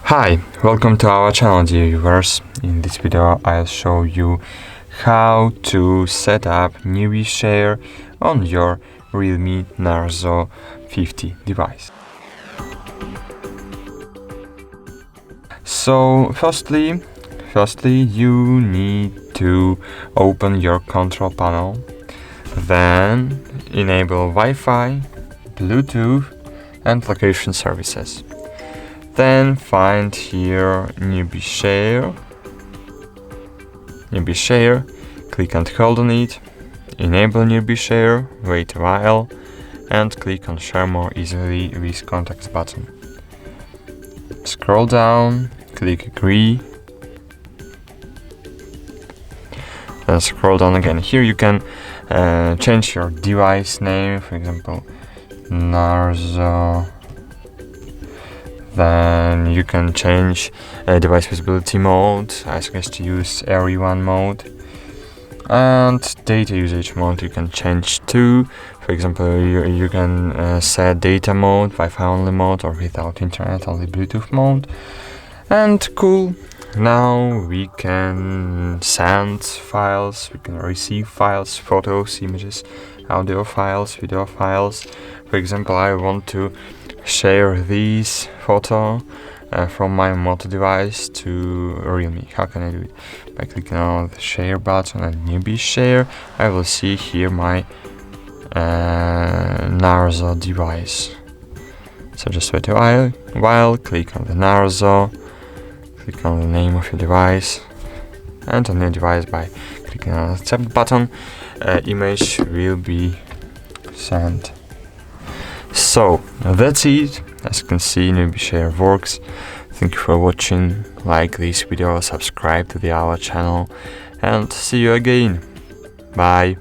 Hi, welcome to our channel, dear viewers. In this video I'll show you how to set up nearbyshare on your Realme Narzo 50 device. So firstly you need to open your control panel, then enable Wi-Fi, Bluetooth and location services. Then find here nearbyshare, click and hold on it, enable nearbyshare, wait a while, and click on share more easily with contacts button. Scroll down, click agree, then scroll down again. Here you can change your device name, for example Narzo. Then you can change device visibility mode. I suggest to use everyone mode. And data usage mode you can change to. For example, you can set data mode, Wi-Fi only mode, or without internet, only Bluetooth mode. And cool. Now we can send files, we can receive files, photos, images, audio files, video files. For example, I want to share this photo from my Moto device to Realme. How can I do it? By clicking on the share button and nearbyshare, I will see here my Narzo device. So just wait a while, click on the Narzo, click on the name of your device, and on your device by clicking on the accept button, image will be sent. So that's it. As you can see, nearbyshare works. Thank you for watching. Like this video, subscribe to our channel, and see you again. Bye.